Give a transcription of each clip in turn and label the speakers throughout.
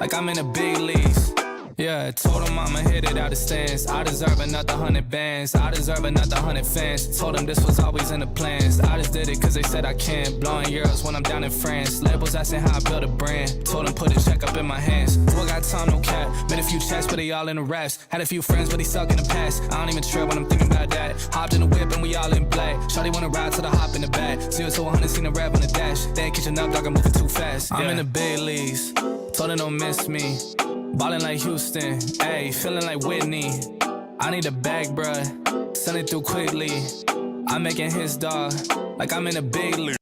Speaker 1: like I'm in the big leagues. Yeah, told him I'ma hit it out the stands. I deserve another 100 bands. I deserve another 100 fans. Told them this was always in the plans. I just did it cause they said I can. Blowing euros when I'm down in France. Labels asking how I build a brand. Told them put a check up in my hands. Still got time, no cap. Made a few checks, but they all in the raps. Had a few friends, but they suck in the past. I don't even trip when I'm thinking about that. Hopped in the whip and we all in black. Shawty wanna ride to the hop in the back. 0 to 100, seen a rap on the dash. They ain't catching up, dog, I'm moving too fast. I'm in the big leagues. Told them don't miss me. Ballin' like Houston, ayy, feeling like Whitney. I need a bag, bruh, send it through quickly. I'm making his dog, like I'm in a big league.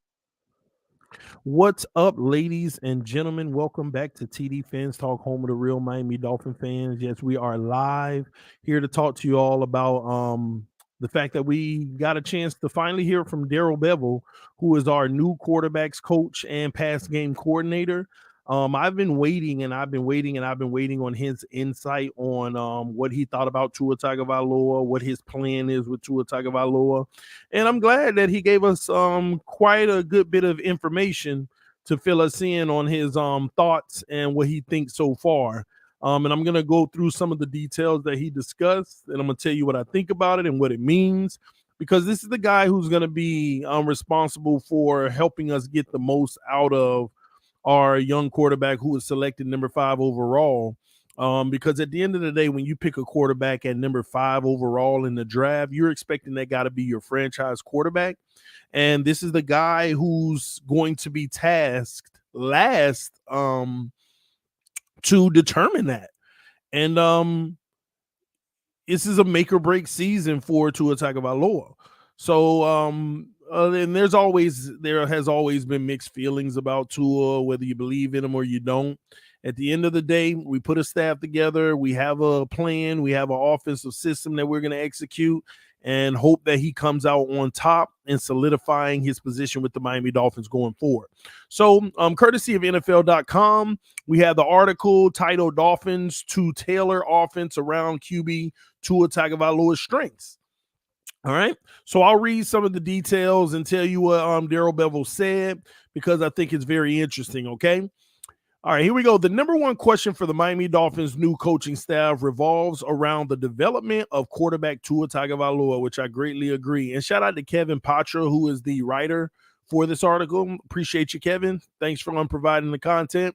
Speaker 2: What's up, ladies and gentlemen? Welcome back to TDPHINSTALK, home of the real Miami Dolphin fans. Yes, we are live here to talk to you all about the fact that we got a chance to finally hear from Derrell Bevell, who is our new quarterbacks coach and pass game coordinator. I've been waiting on his insight on what he thought about Tua Tagovailoa, what his plan is with Tua Tagovailoa. And I'm glad that he gave us quite a good bit of information to fill us in on his thoughts and what he thinks so far. And I'm going to go through some of the details that he discussed, and I'm going to tell you what I think about it and what it means, because this is the guy who's going to be responsible for helping us get the most out of our young quarterback who was selected number 5 overall. Because at the end of the day, when you pick a quarterback at number 5 overall in the draft, you're expecting that guy to be your franchise quarterback. And this is the guy who's going to be tasked last to determine that. And this is a make or break season for Tua Tagovailoa. So and there has always been mixed feelings about Tua, whether you believe in him or you don't. At the end of the day, we put a staff together. We have a plan. We have an offensive system that we're going to execute and hope that he comes out on top and solidifying his position with the Miami Dolphins going forward. So, courtesy of NFL.com, we have the article titled Dolphins to Tailor Offense Around QB Tua Tagovailoa's Strengths. All right, so I'll read some of the details and tell you what Derrell Bevell said, because I think it's very interesting, okay? All right, here we go. The number one question for the Miami Dolphins' new coaching staff revolves around the development of quarterback Tua Tagovailoa, which I greatly agree. And shout out to Kevin Patra, who is the writer for this article. Appreciate you, Kevin. Thanks for providing the content.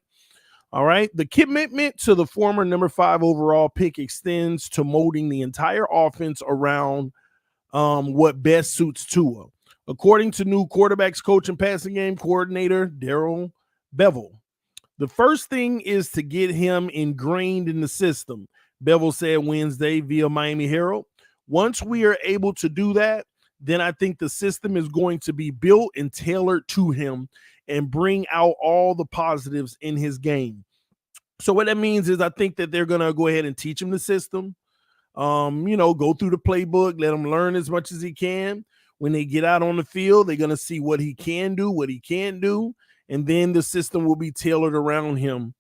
Speaker 2: All right, the commitment to the former number 5 overall pick extends to molding the entire offense around what best suits Tua, according to new quarterbacks coach and passing game coordinator Derrell Bevell. The first thing is to get him ingrained in the system, Bevell said Wednesday via Miami Herald. Once we are able to do that, then I think the system is going to be built and tailored to him and bring out all the positives in his game. So what that means is I think that they're going to go ahead and teach him the system. Go through the playbook, let him learn as much as he can. When they get out on the field, they're going to see what he can do, what he can't do, and then the system will be tailored around him,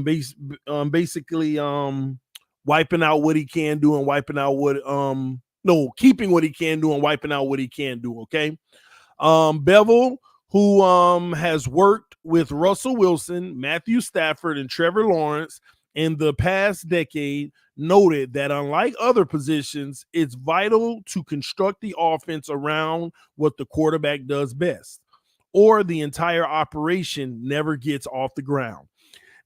Speaker 2: basically wiping out what he can do and wiping out keeping what he can do and wiping out what he can't do, okay? Bevell, who has worked with Russell Wilson, Matthew Stafford, and Trevor Lawrence in the past decade, noted that unlike other positions, it's vital to construct the offense around what the quarterback does best, or the entire operation never gets off the ground.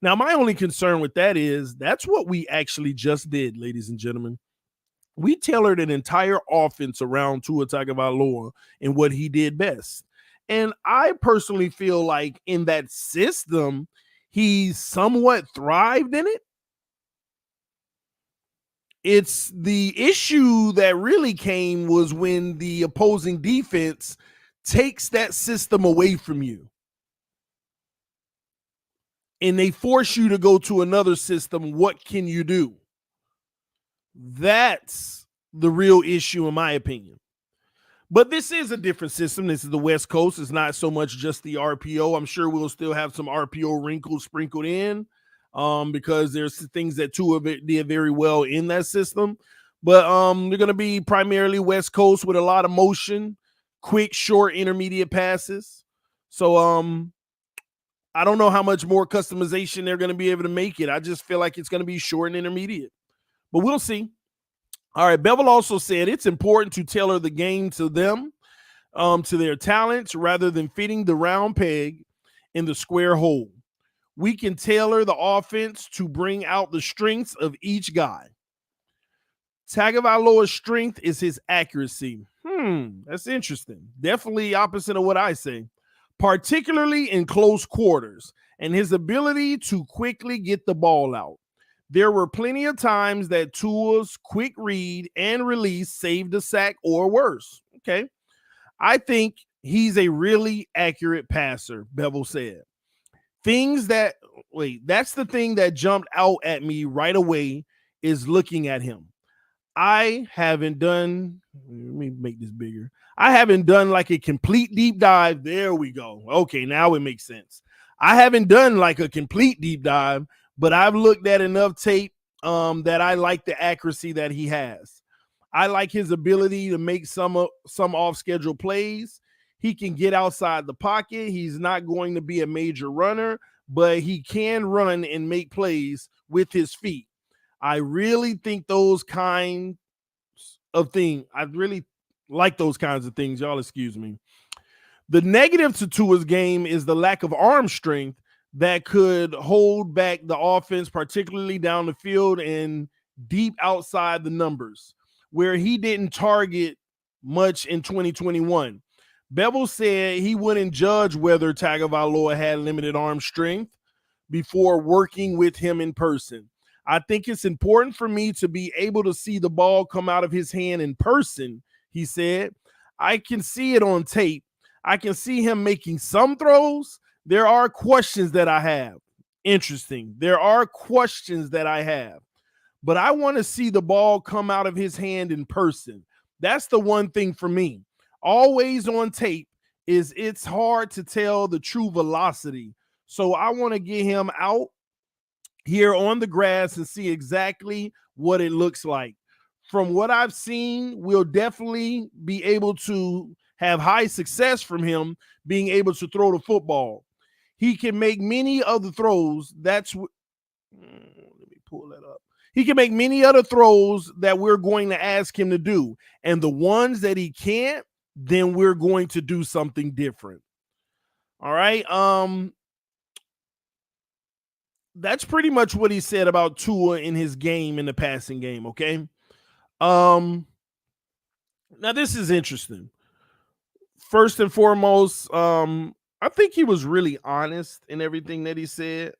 Speaker 2: Now, my only concern with that is that's what we actually just did, ladies and gentlemen. We tailored an entire offense around Tua Tagovailoa and what he did best. And I personally feel like in that system, he somewhat thrived in it. It's the issue that really came was when the opposing defense takes that system away from you and they force you to go to another system. What can you do? That's the real issue, in my opinion. But this is a different system. This is the West Coast. It's not so much just the RPO. I'm sure we'll still have some RPO wrinkles sprinkled in because there's things that Tua did very well in that system. But they're going to be primarily West Coast with a lot of motion, quick, short, intermediate passes. So I don't know how much more customization they're going to be able to make it. I just feel like it's going to be short and intermediate, but we'll see. All right. Bevell also said it's important to tailor the game to them, to their talents, rather than fitting the round peg in the square hole. We can tailor the offense to bring out the strengths of each guy. Tagovailoa's strength is his accuracy. That's interesting. Definitely opposite of what I say, particularly in close quarters, and his ability to quickly get the ball out. There were plenty of times that Tua's quick read and release saved a sack or worse. Okay. I think he's a really accurate passer, Bevell said. That's the thing that jumped out at me right away is looking at him. Let me make this bigger. I haven't done like a complete deep dive. There we go. Okay, now it makes sense. I haven't done like a complete deep dive, but I've looked at enough tape that I like the accuracy that he has. I like his ability to make some off-schedule plays. He can get outside the pocket. He's not going to be a major runner, but he can run and make plays with his feet. I really think those kinds of things, I really like those kinds of things. Y'all excuse me. The negative to Tua's game is the lack of arm strength that could hold back the offense, particularly down the field and deep outside the numbers, where he didn't target much in 2021. Bevell said he wouldn't judge whether Tagovailoa had limited arm strength before working with him in person. I think it's important for me to be able to see the ball come out of his hand in person, he said. I can see it on tape. I can see him making some throws. There are questions that I have. Interesting. There are questions that I have. But I want to see the ball come out of his hand in person. That's the one thing for me. Always on tape it's hard to tell the true velocity. So I want to get him out here on the grass and see exactly what it looks like. From what I've seen, we'll definitely be able to have high success from him being able to throw the football. He can make many other throws. Let me pull that up. He can make many other throws that we're going to ask him to do. And the ones that he can't, then we're going to do something different. All right. That's pretty much what he said about Tua in his game, in the passing game. Okay. Now this is interesting. First and foremost, I think he was really honest in everything that he said.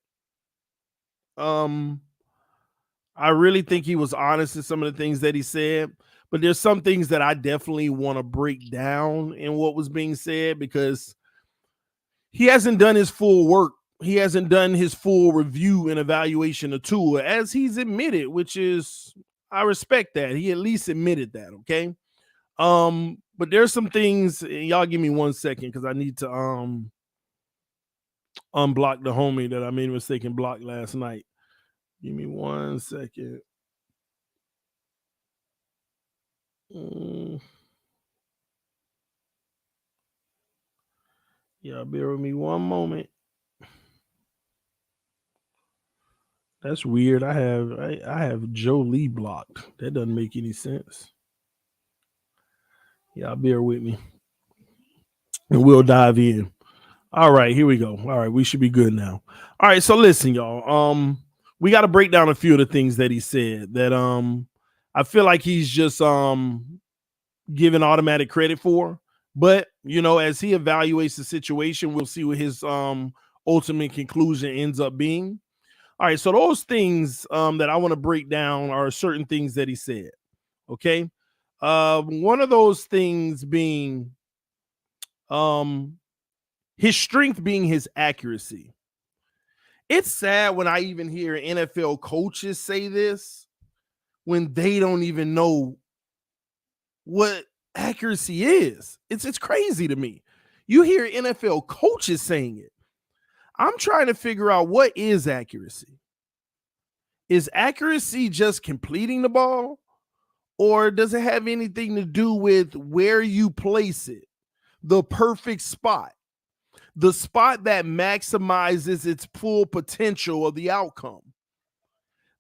Speaker 2: I really think he was honest in some of the things that he said, but there's some things that I definitely want to break down in what was being said because he hasn't done his full work. He hasn't done his full review and evaluation of Tua, as he's admitted, which is, I respect that. He at least admitted that, okay? But there's some things, y'all give me 1 second because I need to unblock the homie that I made a mistake and blocked last night. Give me 1 second. Yeah, bear with me 1 moment. That's weird. I have Joe Lee blocked. That doesn't make any sense. Yeah, bear with me. And we'll dive in. All right, here we go. All right, we should be good now. All right, so listen, y'all. We got to break down a few of the things that he said that I feel like he's just giving automatic credit for. But, you know, as he evaluates the situation, we'll see what his ultimate conclusion ends up being. All right, so those things that I want to break down are certain things that he said, okay? One of those things being his strength being his accuracy. It's sad when I even hear NFL coaches say this when they don't even know what accuracy is. It's crazy to me. You hear NFL coaches saying it. I'm trying to figure out what is accuracy. Is accuracy just completing the ball? Or does it have anything to do with where you place it? The perfect spot? the spot that maximizes its full potential of the outcome.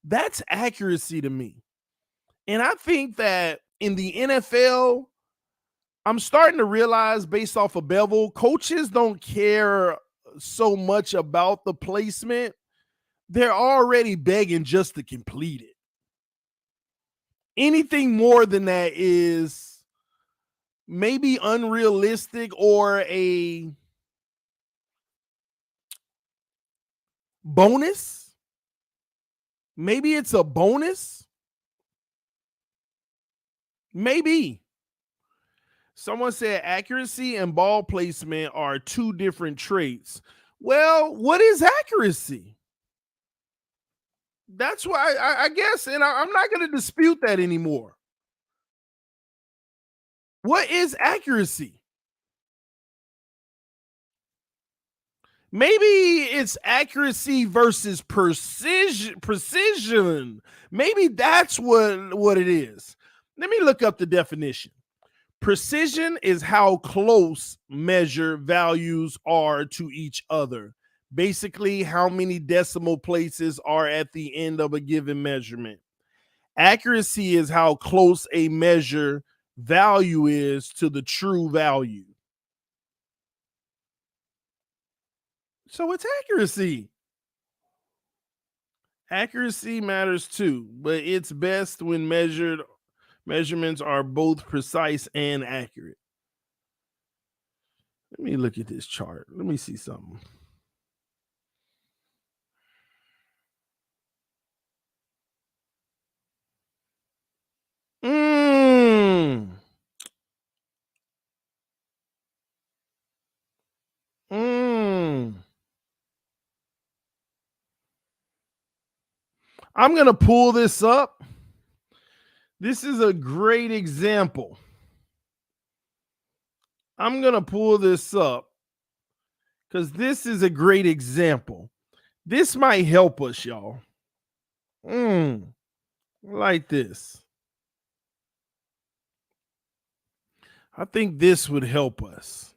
Speaker 2: That's accuracy to me. And I think that in the NFL, I'm starting to realize, based off of Bevell, coaches don't care so much about the placement. They're already begging just to complete it. Anything more than that is maybe unrealistic or a bonus. Maybe it's a bonus. Maybe. Someone said accuracy and ball placement are two different traits. Well, what is accuracy? That's why I guess, and I'm not going to dispute that anymore. What is accuracy? Maybe it's accuracy versus precision. Maybe that's what it is. Let me look up the definition. Precision is how close measure values are to each other. Basically, how many decimal places are at the end of a given measurement. Accuracy is how close a measure value is to the true value. So it's accuracy. Accuracy matters too, but it's best when measurements are both precise and accurate. Let me look at this chart. Let me see something. I'm going to pull this up. This is a great example. I'm going to pull this up because this is a great example. This might help us, y'all. Like this. I think this would help us.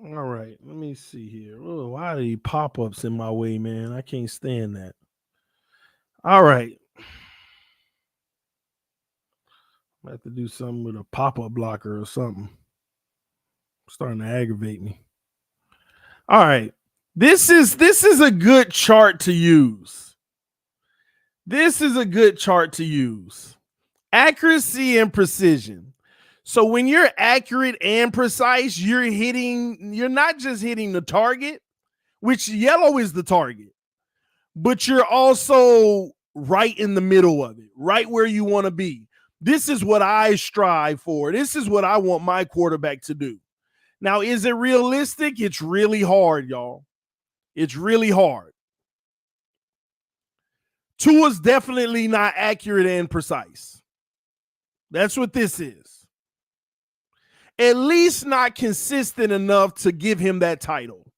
Speaker 2: All right, let me see here. Oh, why are these pop-ups in my way, man? I can't stand that. All right. I have to do something with a pop-up blocker or something. Starting to aggravate me. All right. This is a good chart to use. This is a good chart to use. Accuracy and precision. So when you're accurate and precise, you're not just hitting the target, which yellow is the target, but you're also right in the middle of it, right where you want to be. This is what I strive for. This is what I want my quarterback to do. Now, is it realistic? It's really hard, y'all. It's really hard. Tua's definitely not accurate and precise. That's what this is. At least not consistent enough to give him that title.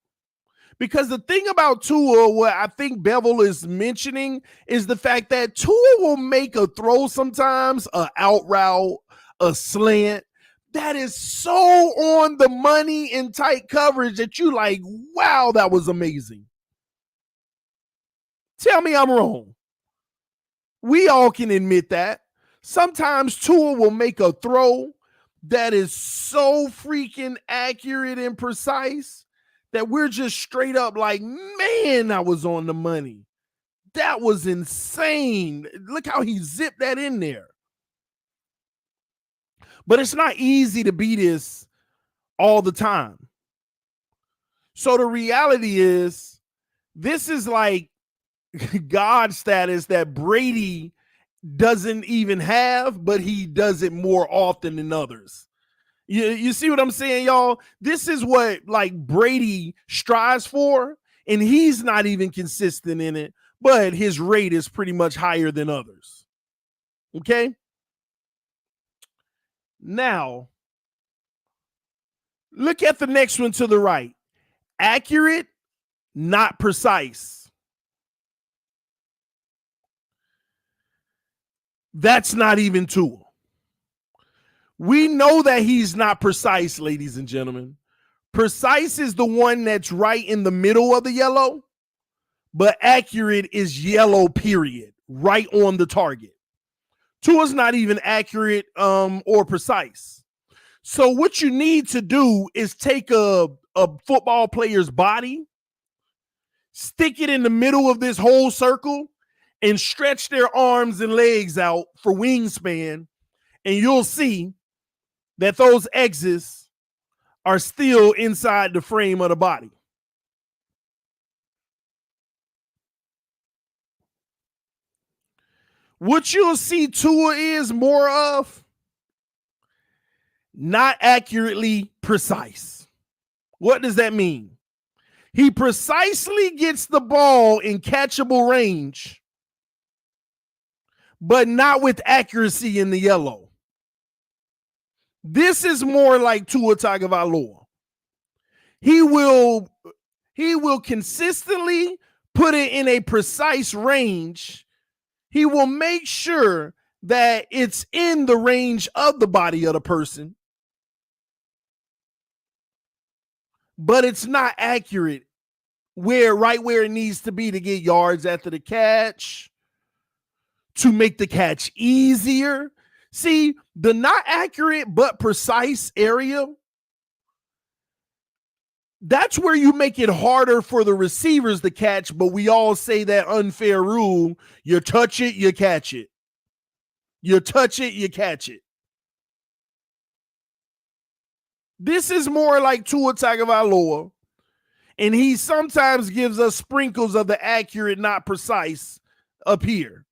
Speaker 2: Because the thing about Tua, what I think Bevell is mentioning, is the fact that Tua will make a throw sometimes, a out route, a slant, that is so on the money in tight coverage that you like, wow, that was amazing. Tell me I'm wrong. We all can admit that. Sometimes Tua will make a throw that is so freaking accurate and precise that we're just straight up like, man, that was on the money. That was insane. Look how he zipped that in there. But it's not easy to be this all the time. So the reality is, this is like God status that Brady doesn't even have, but he does it more often than others. You see what I'm saying, y'all? This is what like Brady strives for, and he's not even consistent in it, but his rate is pretty much higher than others. Okay? Now, look at the next one to the right. Accurate, not precise. That's not even Tua. We know that he's not precise, ladies and gentlemen. Precise is the one that's right in the middle of the yellow, but accurate is yellow, period, right on the target. Tua's not even accurate or precise. So what you need to do is take a football player's body, stick it in the middle of this whole circle, and stretch their arms and legs out for wingspan, and you'll see that those exits are still inside the frame of the body. What you'll see Tua is more of not accurately precise. What does that mean? He precisely gets the ball in catchable range, but not with accuracy in the yellow. This is more like Tua Tagovailoa. He will consistently put it in a precise range. He will make sure that it's in the range of the body of the person, but it's not accurate right where it needs to be to get yards after the catch, to make the catch easier. See, the not accurate but precise area, that's where you make it harder for the receivers to catch, but we all say that unfair rule, you touch it, you catch it. You touch it, you catch it. This is more like Tua Tagovailoa, and he sometimes gives us sprinkles of the accurate, not precise up here.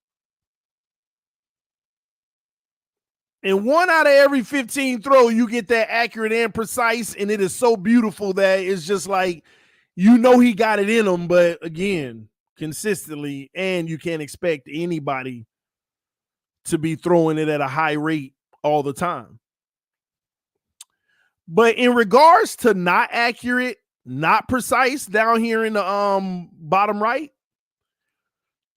Speaker 2: And 1 out of every 15 throw, you get that accurate and precise, and it is so beautiful that it's just like, you know he got it in him, but again, consistently, and you can't expect anybody to be throwing it at a high rate all the time. But in regards to not accurate, not precise, down here in the bottom right,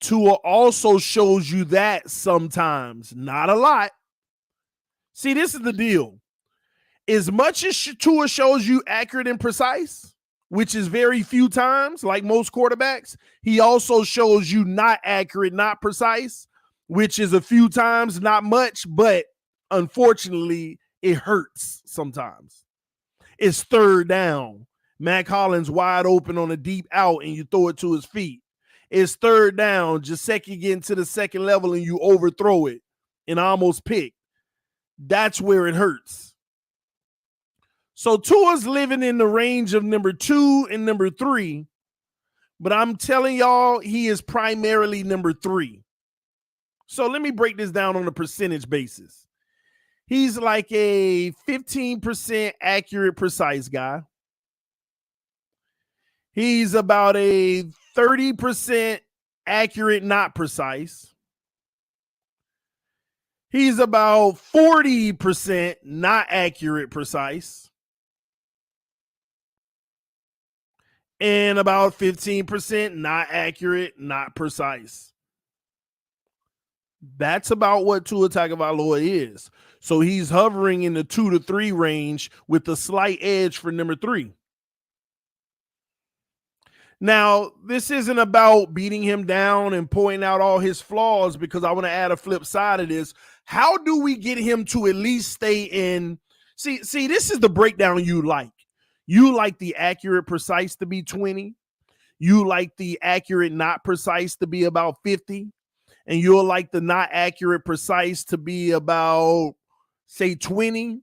Speaker 2: Tua also shows you that sometimes, not a lot. See, this is the deal. As much as Tua shows you accurate and precise, which is very few times, like most quarterbacks, he also shows you not accurate, not precise, which is a few times, not much, but unfortunately, it hurts sometimes. It's third down. Mac Hollins wide open on a deep out, and you throw it to his feet. It's third down. Gesicki getting to the second level, and you overthrow it and almost pick. That's where it hurts. So Tua's living in the range of number 2 and number 3, but I'm telling y'all he is primarily number 3. So let me break this down on a percentage basis. He's like a 15% accurate, precise guy. He's about a 30% accurate, not precise. He's about 40% not accurate, precise. And about 15% not accurate, not precise. That's about what Tua Tagovailoa is. So he's hovering in the 2 to 3 range with a slight edge for number 3. Now, this isn't about beating him down and pointing out all his flaws, because I want to add a flip side of this. How do we get him to at least stay in? See, this is the breakdown you like. You like the accurate, precise to be 20. You like the accurate, not precise to be about 50. And you'll like the not accurate, precise to be about, say, 20.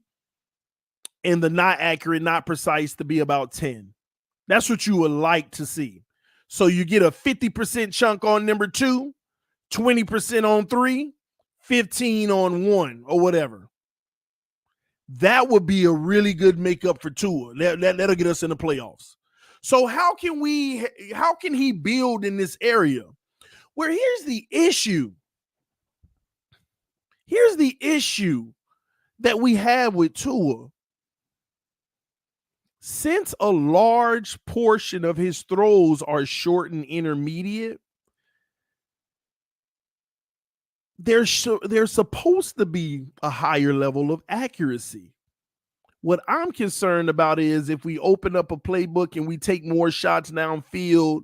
Speaker 2: And the not accurate, not precise to be about 10. That's what you would like to see. So you get a 50% chunk on number 2, 20% on 3, 15 on 1, or whatever. That would be a really good makeup for Tua. That'll get us in the playoffs. So how can he build in this area? Where here's the issue. Here's the issue that we have with Tua. Since a large portion of his throws are short and intermediate, there's supposed to be a higher level of accuracy. What I'm concerned about is if we open up a playbook and we take more shots downfield,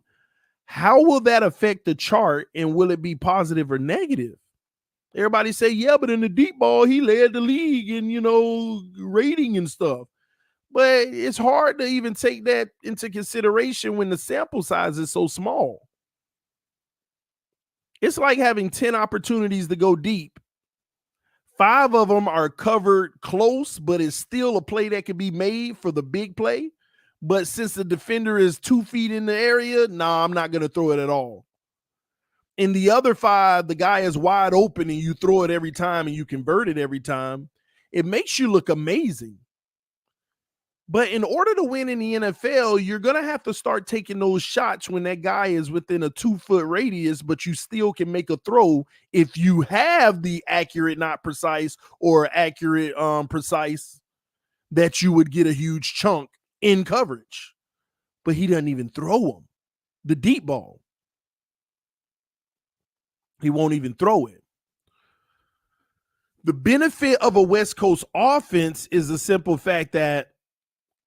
Speaker 2: how will that affect the chart, and will it be positive or negative? Everybody say, yeah, but in the deep ball, he led the league in, rating and stuff. But it's hard to even take that into consideration when the sample size is so small. It's like having 10 opportunities to go deep. 5 of them are covered close, but it's still a play that can be made for the big play. But since the defender is 2 feet in the area, I'm not going to throw it at all. In the other 5, the guy is wide open and you throw it every time and you convert it every time. It makes you look amazing. But in order to win in the NFL, you're going to have to start taking those shots when that guy is within a 2-foot radius, but you still can make a throw if you have the accurate, not precise, or accurate, precise, that you would get a huge chunk in coverage. But he doesn't even throw them. The deep ball. He won't even throw it. The benefit of a West Coast offense is the simple fact that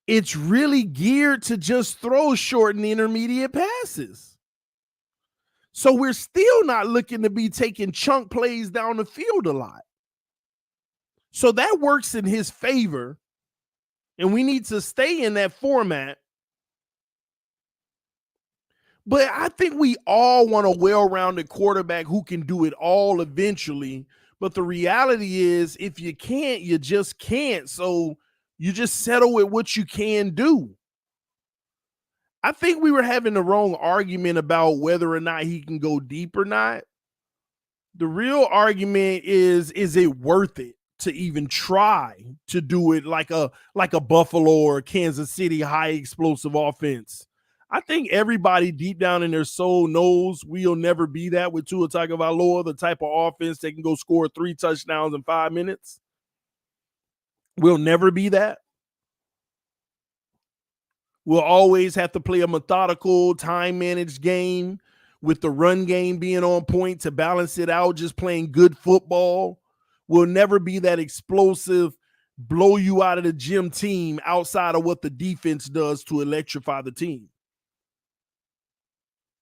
Speaker 2: it's really geared to just throw short and intermediate passes. So we're still not looking to be taking chunk plays down the field a lot. So that works in his favor, and we need to stay in that format. But I think we all want a well-rounded quarterback who can do it all eventually. But the reality is, if you can't, you just can't. So you just settle with what you can do. I think we were having the wrong argument about whether or not he can go deep or not. The real argument is it worth it to even try to do it like a Buffalo or Kansas City high explosive offense? I think everybody deep down in their soul knows we'll never be that with Tua Tagovailoa, the type of offense that can go score 3 touchdowns in 5 minutes. We'll never be that. We'll always have to play a methodical, time-managed game with the run game being on point to balance it out, just playing good football. We'll never be that explosive, blow you out of the gym team outside of what the defense does to electrify the team.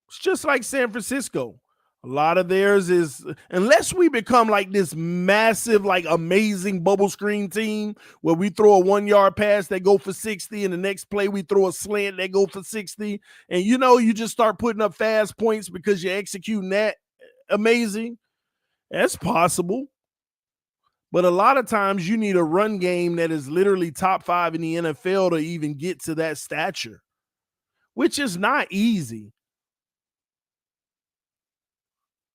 Speaker 2: It's just like San Francisco. A lot of theirs is, unless we become like this massive, like amazing bubble screen team where we throw a 1-yard pass that go for 60 and the next play we throw a slant that go for 60. And you just start putting up fast points because you're executing that amazing. That's possible. But a lot of times you need a run game that is literally top 5 in the NFL to even get to that stature, which is not easy.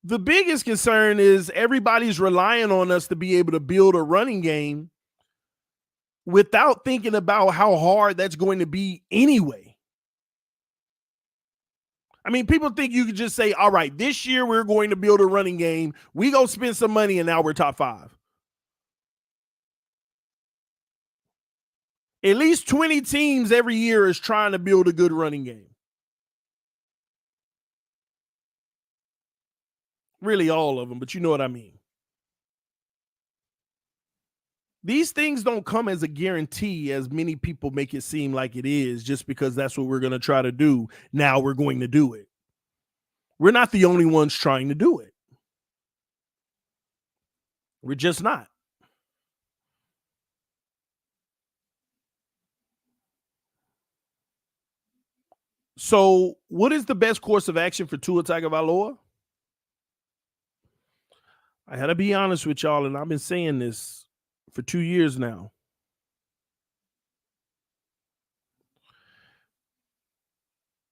Speaker 2: The biggest concern is everybody's relying on us to be able to build a running game without thinking about how hard that's going to be anyway. I mean, people think you could just say, all right, this year we're going to build a running game. We go spend some money and now we're top 5. At least 20 teams every year is trying to build a good running game. Really all of them, but you know what I mean. These things don't come as a guarantee as many people make it seem like it is just because that's what we're going to try to do. Now we're going to do it. We're not the only ones trying to do it. We're just not. So what is the best course of action for Tua Tagovailoa? I had to be honest with y'all, and I've been saying this for 2 years now.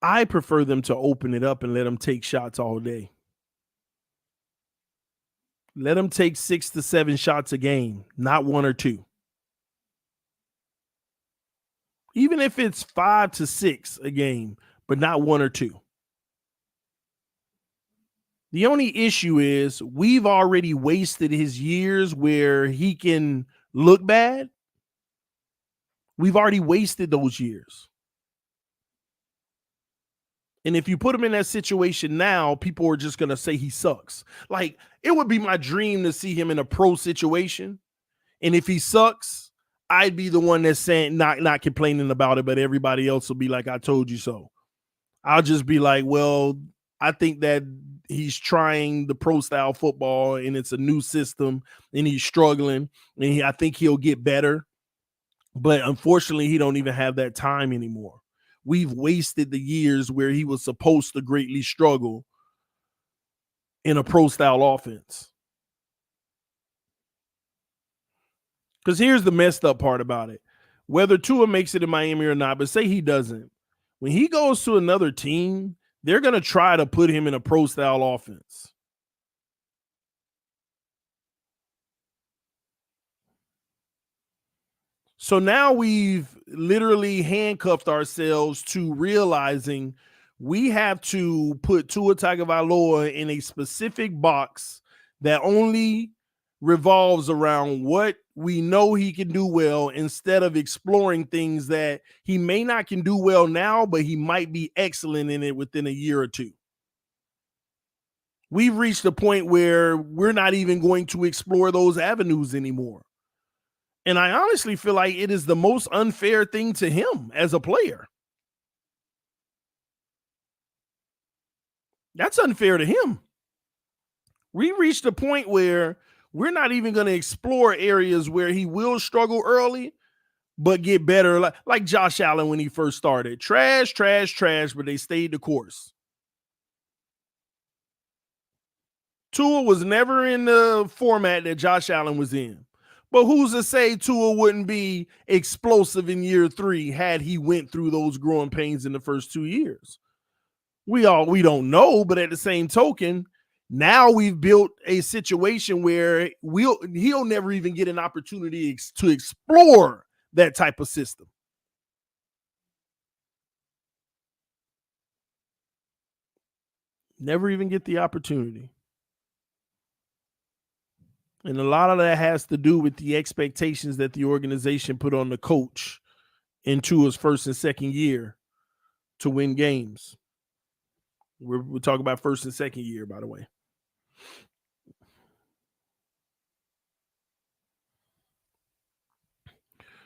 Speaker 2: I prefer them to open it up and let them take shots all day. Let them take 6 to 7 shots a game, not 1 or 2. Even if it's 5 to 6 a game, but not 1 or 2. The only issue is we've already wasted his years where he can look bad. We've already wasted those years. And if you put him in that situation now, people are just going to say he sucks. Like, it would be my dream to see him in a pro situation. And if he sucks, I'd be the one that's saying, not complaining about it, but everybody else will be like, I told you so. I'll just be like, well, I think that he's trying the pro style football and it's a new system and he's struggling and I think he'll get better. But unfortunately, he don't even have that time anymore. We've wasted the years where he was supposed to greatly struggle in a pro style offense. Because here's the messed up part about it. Whether Tua makes it in Miami or not, but say he doesn't, when he goes to another team, they're going to try to put him in a pro style offense. So now we've literally handcuffed ourselves to realizing we have to put Tua Tagovailoa in a specific box that only revolves around what we know he can do well, instead of exploring things that he may not can do well now, but he might be excellent in it within a year or two. We've reached a point where we're not even going to explore those avenues anymore. And I honestly feel like it is the most unfair thing to him as a player. That's unfair to him. We reached a point where we're not even going to explore areas where he will struggle early, but get better. Like Josh Allen when he first started. Trash, but they stayed the course. Tua was never in the format that Josh Allen was in. But who's to say Tua wouldn't be explosive in year 3 had he went through those growing pains in the first 2 years? We don't know, but at the same token, now we've built a situation where he'll never even get an opportunity to explore that type of system. Never even get the opportunity. And a lot of that has to do with the expectations that the organization put on the coach in Tua's first and second year to win games. We're talking about first and second year, by the way.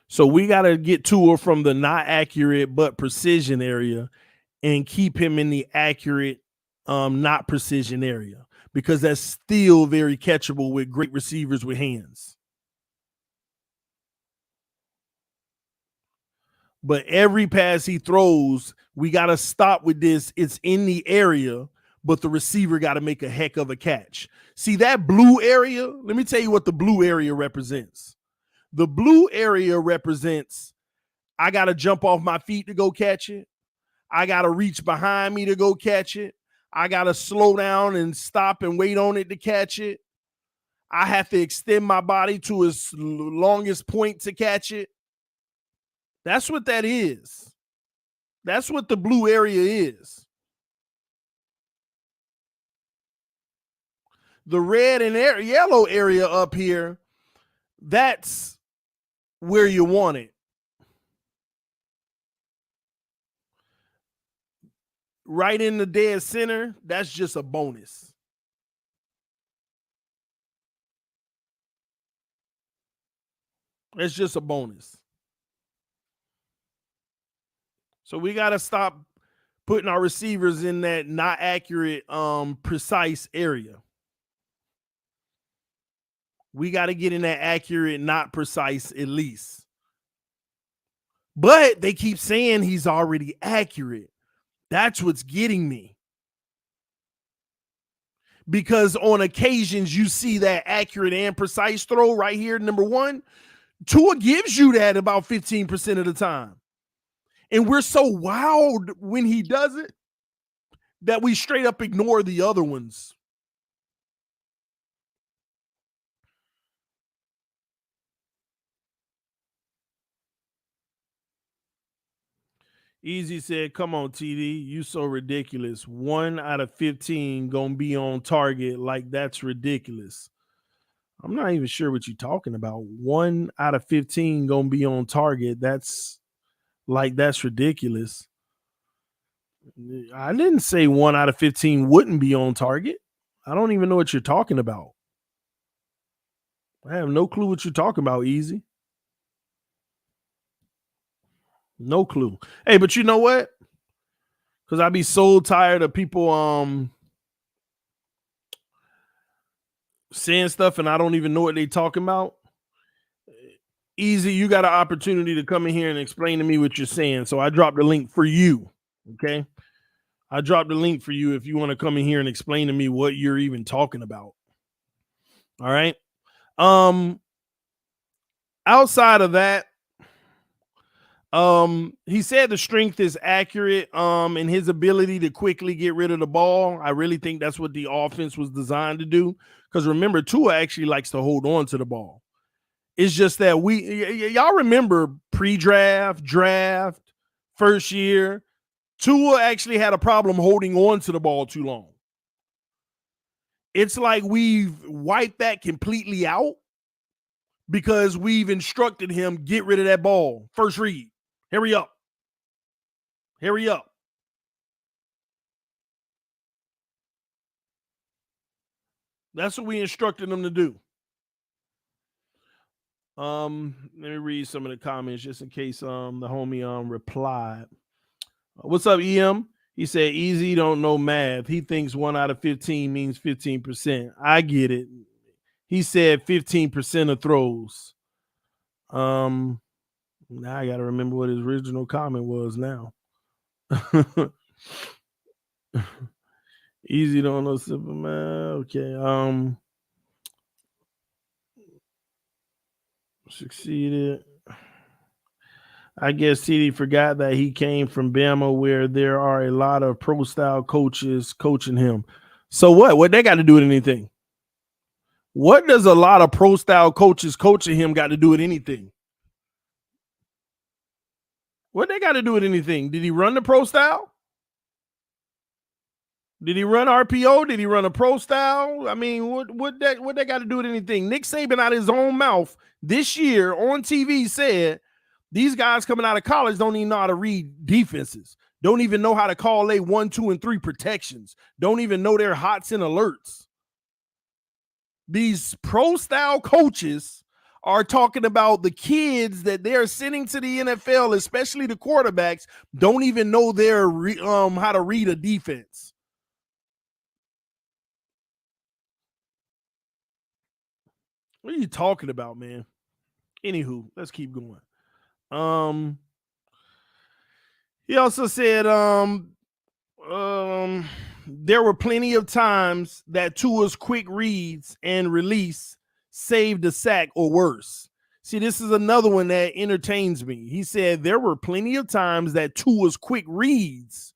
Speaker 2: So we got to get Tua from the not accurate but precision area and keep him in the accurate, not precision area, because that's still very catchable with great receivers with hands. But every pass he throws, we got to stop with this. It's in the area, but the receiver got to make a heck of a catch. See that blue area? Let me tell you what the blue area represents. The blue area represents I got to jump off my feet to go catch it. I got to reach behind me to go catch it. I got to slow down and stop and wait on it to catch it. I have to extend my body to its longest point to catch it. That's what that is. That's what the blue area is. The red and yellow area up here, that's where you want it. Right in the dead center, that's just a bonus. It's just a bonus. So we got to stop putting our receivers in that not accurate, precise area. We got to get in that accurate, not precise at least. But they keep saying he's already accurate. That's what's getting me. Because on occasions you see that accurate and precise throw right here, number one. Tua gives you that about 15% of the time. And we're so wowed when he does it that we straight up ignore the other ones. Easy said, come on, TD, you so ridiculous. 1 out of 15 gonna be on target. Like, that's ridiculous. I'm not even sure what you're talking about. 1 out of 15 gonna be on target. That's ridiculous. I didn't say 1 out of 15 wouldn't be on target. I don't even know what you're talking about. I have no clue what you're talking about, Easy. No clue. Hey, but you know what? Because I'd be so tired of people saying stuff and I don't even know what they talking about. Easy, you got an opportunity to come in here and explain to me what you're saying. So I dropped the link for you. Okay. I dropped the link for you if you want to come in here and explain to me what you're even talking about. All right. Outside of that, he said the strength is accurate and his ability to quickly get rid of the ball. I really think that's what the offense was designed to do. Because remember, Tua actually likes to hold on to the ball. It's just that y'all remember pre-draft, draft, first year, Tua actually had a problem holding on to the ball too long. It's like we've wiped that completely out because we've instructed him, get rid of that ball. First read. Hurry up. Hurry up. That's what we instructed him to do. Let me read some of the comments just in case the homie replied. What's up, EM? He said, Easy don't know math. He thinks 1 out of 15 means 15%. I get it. He said 15% of throws. Now I got to remember what his original comment was now. Easy don't know simple math. Okay. Succeeded. I guess TD forgot that he came from Bama, where there are a lot of pro-style coaches coaching him. So what? What they got to do with anything? What does a lot of pro-style coaches coaching him got to do with anything? What they got to do with anything? Did he run the pro-style? Did he run RPO? Did he run a pro-style? I mean, what they got to do with anything? Nick Saban out of his own mouth this year on TV said these guys coming out of college don't even know how to read defenses. Don't even know how to call a 1, 2, and 3 protections. Don't even know their hots and alerts. These pro-style coaches are talking about the kids that they're sending to the NFL, especially the quarterbacks, don't even know their how to read a defense. What are you talking about, man? Anywho, let's keep going. He also said there were plenty of times that Tua's quick reads and release saved a sack or worse. See, this is another one that entertains me. He said there were plenty of times that Tua's quick reads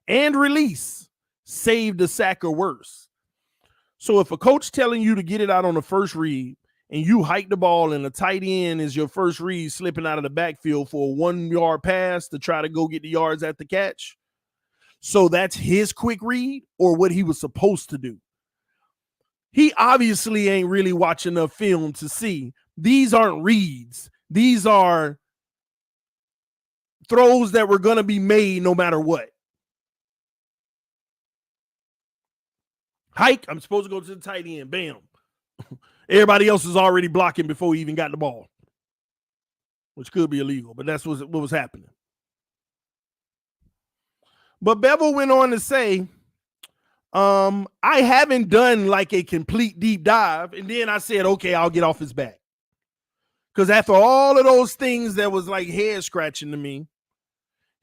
Speaker 2: and release saved a sack or worse. So if a coach telling you to get it out on the first read and you hike the ball and the tight end is your first read slipping out of the backfield for a 1-yard pass to try to go get the yards at the catch, so that's his quick read or what he was supposed to do. He obviously ain't really watching enough film to see these aren't reads. These are throws that were going to be made no matter what. Hike, I'm supposed to go to the tight end. Bam. Everybody else is already blocking before he even got the ball, which could be illegal, but that's what was happening. But Bevell went on to say, I haven't done like a complete deep dive. And then I said, okay, I'll get off his back. Because after all of those things that was like head scratching to me,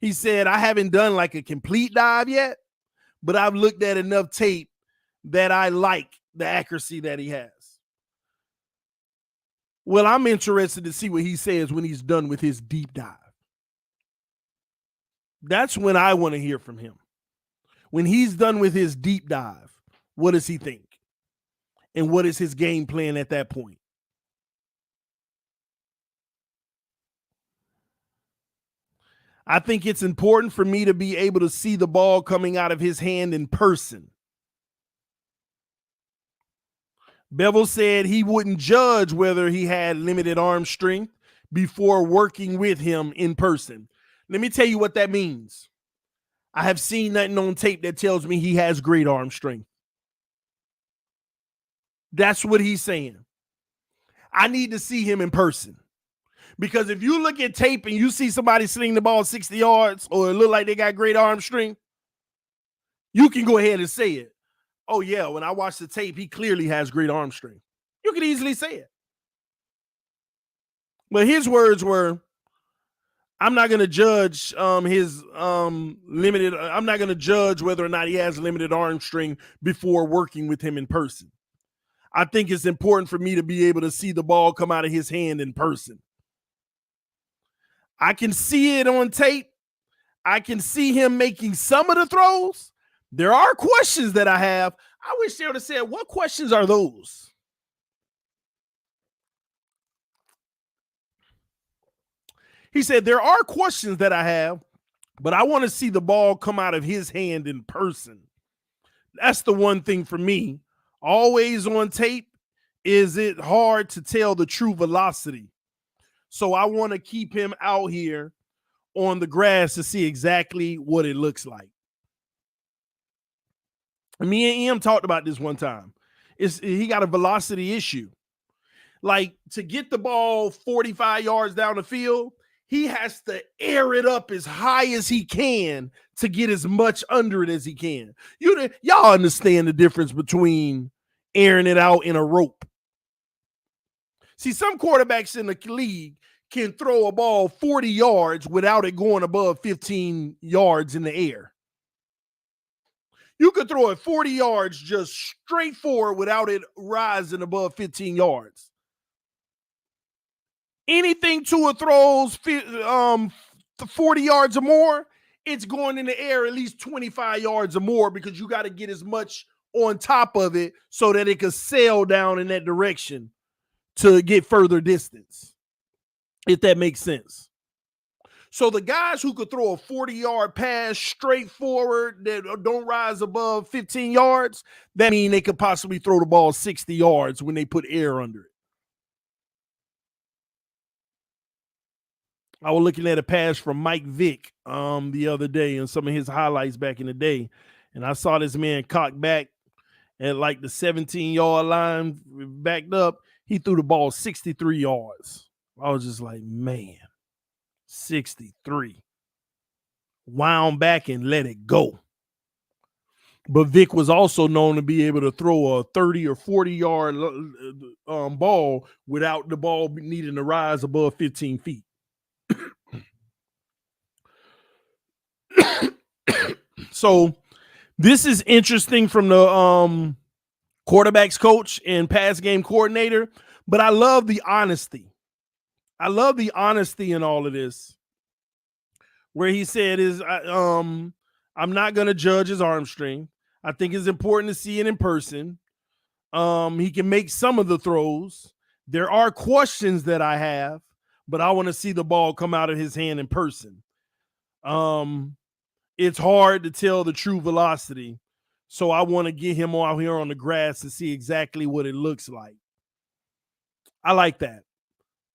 Speaker 2: he said, I haven't done like a complete dive yet, but I've looked at enough tape that I like the accuracy that he has. Well, I'm interested to see what he says when he's done with his deep dive. That's when I want to hear from him. When he's done with his deep dive, what does he think? And what is his game plan at that point? I think it's important for me to be able to see the ball coming out of his hand in person. Bevell said he wouldn't judge whether he had limited arm strength before working with him in person. Let me tell you what that means. I have seen nothing on tape that tells me he has great arm strength. That's what he's saying. I need to see him in person. Because if you look at tape and you see somebody sling the ball 60 yards or it look like they got great arm strength, you can go ahead and say it. Oh, yeah, when I watch the tape, he clearly has great arm strength. You could easily say it. But his words were, I'm not going to judge his limited. I'm not going to judge whether or not he has limited arm strength before working with him in person. I think it's important for me to be able to see the ball come out of his hand in person. I can see it on tape. I can see him making some of the throws. There are questions that I have. I wish they would have said, what questions are those? He said, there are questions that I have, but I want to see the ball come out of his hand in person. That's the one thing for me. Always on tape, is it hard to tell the true velocity? So I want to keep him out here on the grass to see exactly what it looks like. Me and Em talked about this one time. He got a velocity issue. Like, to get the ball 45 yards down the field, he has to air it up as high as he can to get as much under it as he can. Y'all understand the difference between airing it out in a rope. See, some quarterbacks in the league can throw a ball 40 yards without it going above 15 yards in the air. You could throw it 40 yards just straight forward without it rising above 15 yards. Anything Tua throws 40 yards or more, it's going in the air at least 25 yards or more, because you got to get as much on top of it so that it could sail down in that direction to get further distance, if that makes sense. So the guys who could throw a 40-yard pass straight forward that don't rise above 15 yards, that means they could possibly throw the ball 60 yards when they put air under it. I was looking at a pass from Mike Vick the other day and some of his highlights back in the day, and I saw this man cock back at like the 17-yard line, backed up. He threw the ball 63 yards. I was just like, man, 63. Wound back and let it go. But Vic was also known to be able to throw a 30 or 40-yard ball without the ball needing to rise above 15 feet. So this is interesting from the quarterback's coach and pass game coordinator, but I love the honesty. I love the honesty in all of this, where he said I'm not going to judge his arm strength. I think it's important to see it in person. He can make some of the throws. There are questions that I have, but I want to see the ball come out of his hand in person. It's hard to tell the true velocity, so I want to get him out here on the grass to see exactly what it looks like. I like that.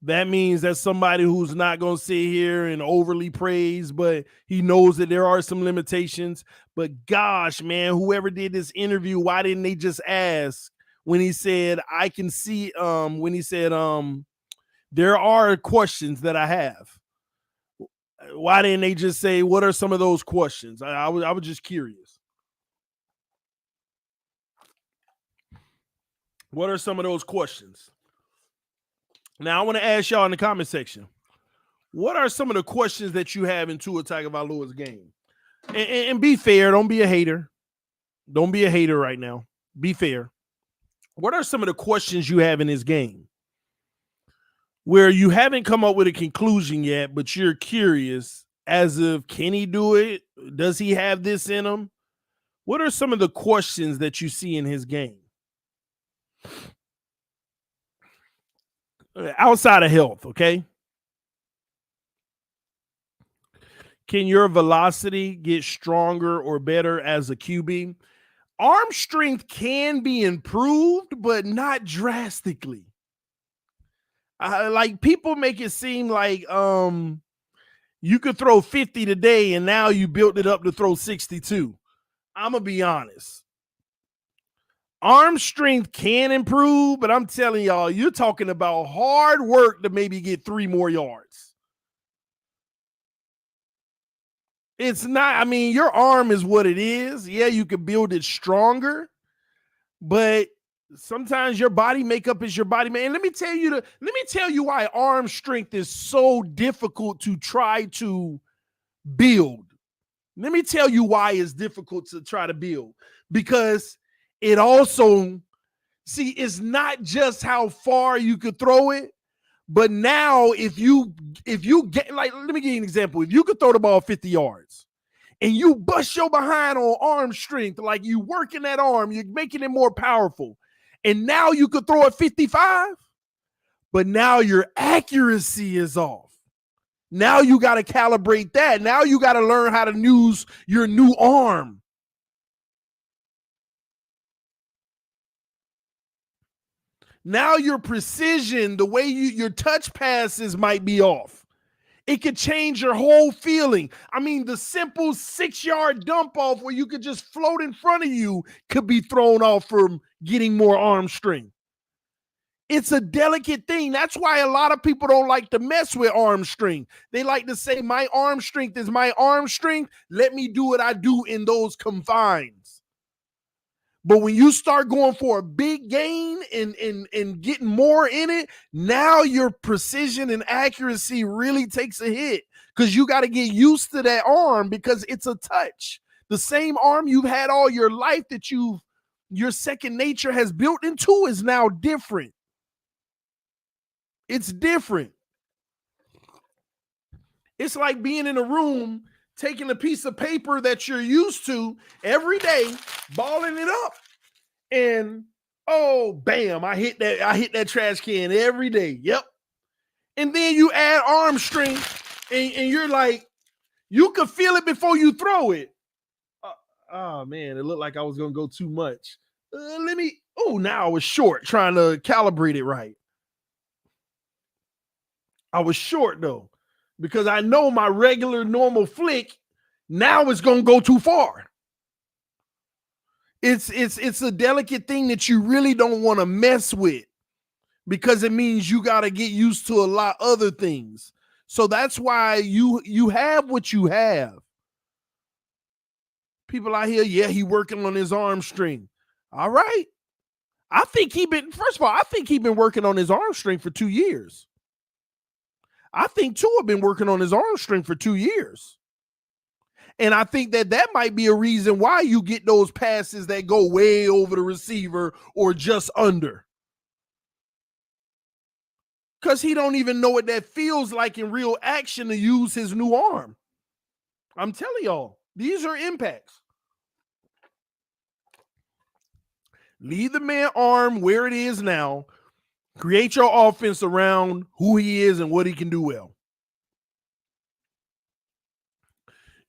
Speaker 2: That means that's somebody who's not going to sit here and overly praise, but he knows that there are some limitations. But gosh, man, whoever did this interview, why didn't they just ask when he said, I can see, when he said, there are questions that I have. Why didn't they just say, what are some of those questions? I was just curious. What are some of those questions? Now, I want to ask y'all in the comment section, what are some of the questions that you have in Tua Tagovailoa's game? And be fair. Don't be a hater. Don't be a hater right now. Be fair. What are some of the questions you have in his game where you haven't come up with a conclusion yet, but you're curious as of, can he do it? Does he have this in him? What are some of the questions that you see in his game? Outside of health, okay? Can your velocity get stronger or better as a QB? Arm strength can be improved, but not drastically. Like, people make it seem like You could throw 50 today, and now you built it up to throw 62. I'm going to be honest. Arm strength can improve, but I'm telling y'all, you're talking about hard work to maybe get 3 more yards. It's not, I mean, your arm is what it is. Yeah, you can build it stronger, but sometimes your body makeup is your body, man. And let me tell you why arm strength is so difficult to try to build. Let me tell you why it's difficult to try to build. Because it also, see, it's not just how far you could throw it, but now if you get, like, let me give you an example. If you could throw the ball 50 yards and you bust your behind on arm strength, like you working that arm, you're making it more powerful, and now you could throw it 55, but now your accuracy is off. Now you got to calibrate that. Now you got to learn how to use your new arm. Now your precision, the way your touch passes might be off. It could change your whole feeling. I mean, the simple 6-yard dump off where you could just float in front of you could be thrown off from getting more arm strength. It's a delicate thing. That's why a lot of people don't like to mess with arm strength. They like to say, my arm strength is my arm strength. Let me do what I do in those confines. But when you start going for a big gain and getting more in it, now your precision and accuracy really takes a hit because you got to get used to that arm because it's a touch. The same arm you've had all your life that your second nature has built into is now different. It's different. It's like being in a room, taking a piece of paper that you're used to every day, balling it up, and oh, bam, I hit that trash can every day. Yep. And then you add arm strength, and you're like, you can feel it before you throw it. Oh man, it looked like I was gonna go too much. Now I was short trying to calibrate it right. I was short though, because I know my regular normal flick now is gonna go too far. It's a delicate thing that you really don't want to mess with because it means you got to get used to a lot of other things. So that's why you have what you have. People out here, yeah, he working on his arm strength. All right. I think he been working on his arm strength for 2 years. I think Tua been working on his arm strength for 2 years. And I think that might be a reason why you get those passes that go way over the receiver or just under. Because he don't even know what that feels like in real action to use his new arm. I'm telling y'all, these are impacts. Leave the man arm where it is now. Create your offense around who he is and what he can do well.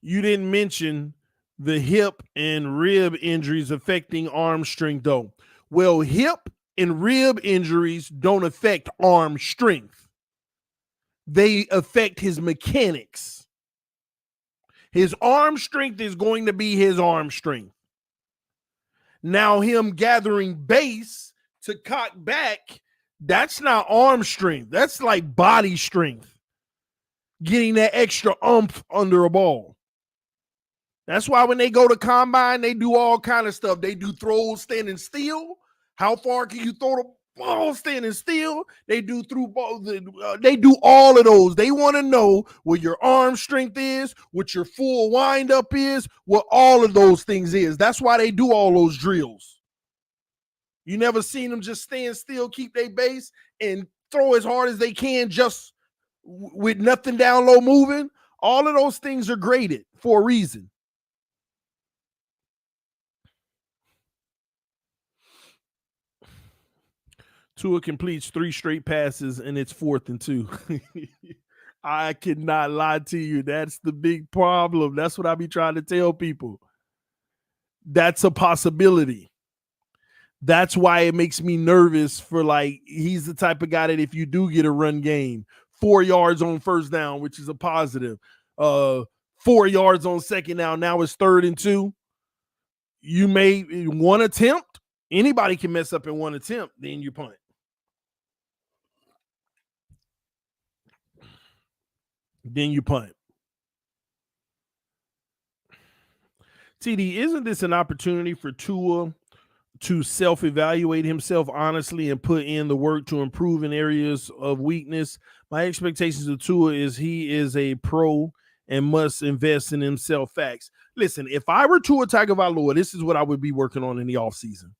Speaker 2: You didn't mention the hip and rib injuries affecting arm strength, though. Well, hip and rib injuries don't affect arm strength. They affect his mechanics. His arm strength is going to be his arm strength. Now, him gathering base to cock back, that's not arm strength. That's like body strength. Getting that extra oomph under a ball. That's why when they go to combine, they do all kind of stuff. They do throws standing still. How far can you throw the ball standing still? They do they do all of those. They want to know what your arm strength is, what your full windup is, what all of those things is. That's why they do all those drills. You never seen them just stand still, keep their base, and throw as hard as they can just with nothing down low moving. All of those things are graded for a reason. Tua completes 3 straight passes, and it's 4th and 2. I cannot lie to you. That's the big problem. That's what I be trying to tell people. That's a possibility. That's why it makes me nervous for, like, he's the type of guy that if you do get a run game, 4 yards on first down, which is a positive, 4 yards on second down. Now it's 3rd and 2. You made one attempt. Anybody can mess up in one attempt. Then you punt. TD, isn't this an opportunity for Tua to self-evaluate himself honestly and put in the work to improve in areas of weakness? My expectations of Tua is he is a pro and must invest in himself. Facts. Listen, if I were Tua Tagovailoa, this is what I would be working on in the offseason.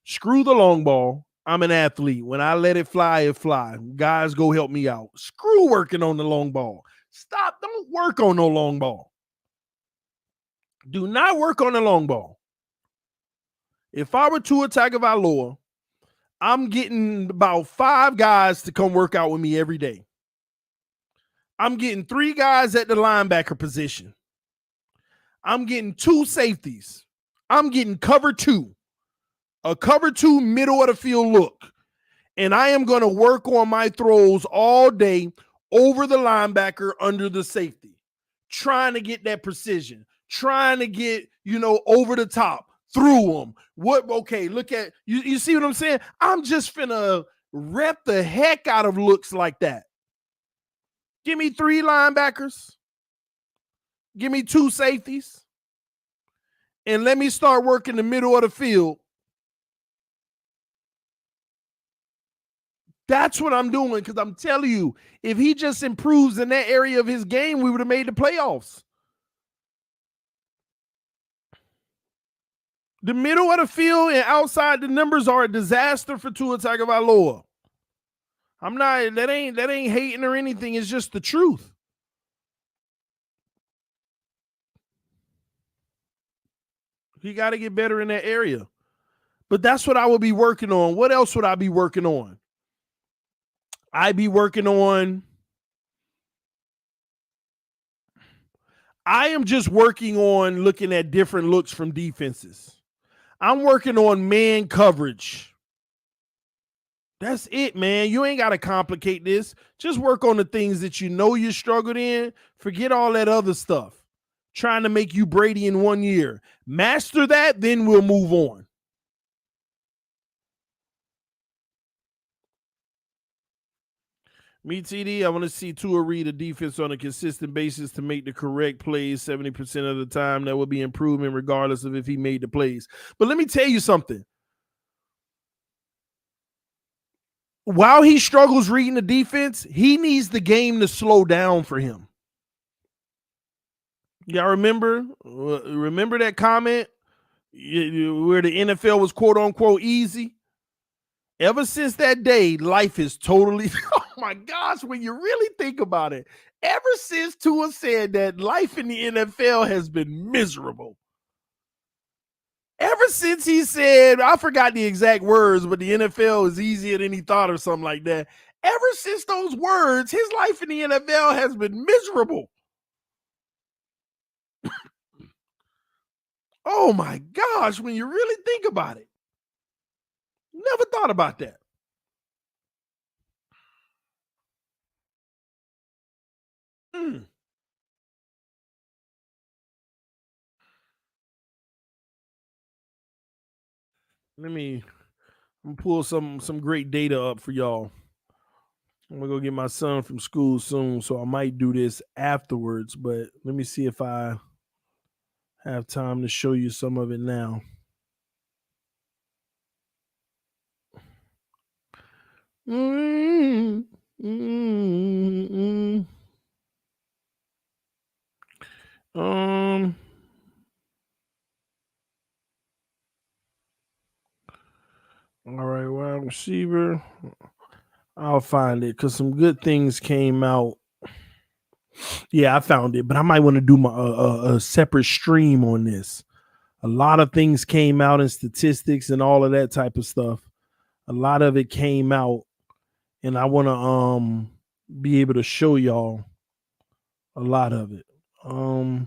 Speaker 2: Screw the long ball. I'm an athlete. When I let it fly, it fly. Guys, go help me out. Screw working on the long ball. Stop. Don't work on no long ball. Do not work on the long ball. If I were Tua Tagovailoa, I'm getting about 5 guys to come work out with me every day. I'm getting 3 guys at the linebacker position. I'm getting 2 safeties. I'm getting cover 2. A cover 2 middle of the field look. And I am going to work on my throws all day over the linebacker, under the safety, trying to get that precision, trying to get, over the top, through them. Okay, look at, you see what I'm saying? I'm just finna rep the heck out of looks like that. Give me 3 linebackers. Give me 2 safeties. And let me start working the middle of the field. That's what I'm doing, because I'm telling you, if he just improves in that area of his game, we would have made the playoffs. The middle of the field and outside the numbers are a disaster for Tua Tagovailoa. That ain't hating or anything. It's just the truth. He got to get better in that area. But that's what I would be working on. What else would I be working on? I am just working on looking at different looks from defenses. I'm working on man coverage. That's it, man. You ain't got to complicate this. Just work on the things that you know you struggled in. Forget all that other stuff. Trying to make you Brady in 1 year. Master that, then we'll move on. Me, TD, I want to see Tua read a defense on a consistent basis to make the correct plays 70% of the time. That would be improvement regardless of if he made the plays. But let me tell you something. While he struggles reading the defense, he needs the game to slow down for him. Y'all remember that comment where the NFL was quote unquote easy? Ever since that day, life is totally, oh my gosh, when you really think about it, ever since Tua said that, life in the NFL has been miserable. Ever since he said, I forgot the exact words, but the NFL is easier than he thought or something like that. Ever since those words, his life in the NFL has been miserable. Oh my gosh, when you really think about it. Never thought about that. Let me pull some great data up for y'all. I'm gonna go get my son from school soon, so I might do this afterwards, but let me see if I have time to show you some of it now. All right, wide receiver. I'll find it because some good things came out. Yeah, I found it, but I might want to do my a separate stream on this. A lot of things came out in statistics and all of that type of stuff. A lot of it came out, and I want to be able to show y'all a lot of it. All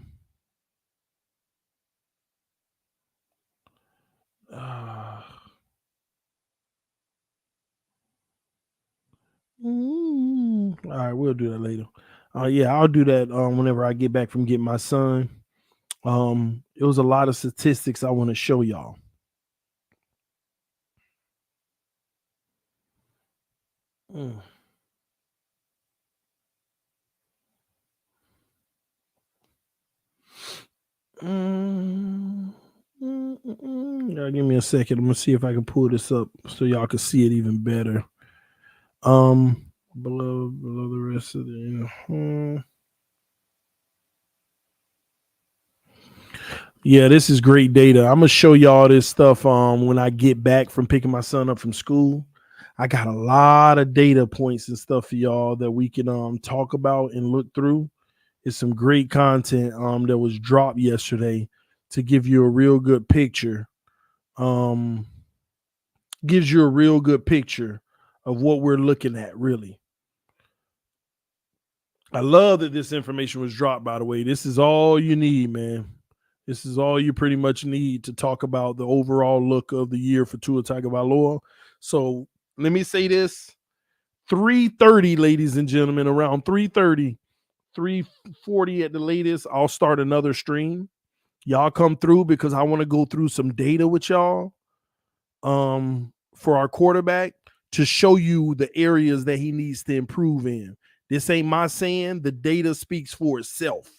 Speaker 2: right, we'll do that later. Yeah, I'll do that whenever I get back from getting my son. It was a lot of statistics I want to show y'all. Mm. Give me a second. I'm gonna see if I can pull this up so y'all can see it even better. Below the rest of the. Yeah, this is great data. I'm gonna show y'all this stuff when I get back from picking my son up from school. I got a lot of data points and stuff for y'all that we can talk about and look through. It's some great content that was dropped yesterday to give you a real good picture. Gives you a real good picture of what we're looking at, really. I love that this information was dropped, by the way. This is all you need, man. This is all you pretty much need to talk about the overall look of the year for Tua Tagovailoa. So let me say this. 3:30, ladies and gentlemen, around 3:30, 3:40 at the latest, I'll start another stream. Y'all come through because I want to go through some data with y'all for our quarterback to show you the areas that he needs to improve in. This ain't my saying. The data speaks for itself.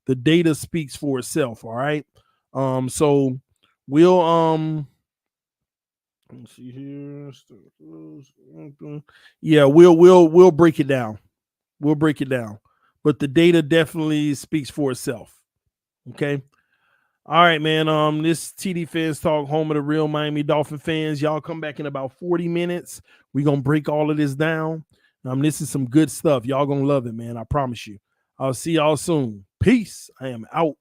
Speaker 2: The data speaks for itself. All right. So we'll let's see here. Yeah, we'll break it down. We'll break it down. But the data definitely speaks for itself. Okay. All right, man. This TD Fans Talk, home of the real Miami Dolphin fans. Y'all come back in about 40 minutes. We're gonna break all of this down. This is some good stuff. Y'all gonna love it, man. I promise you. I'll see y'all soon. Peace. I am out.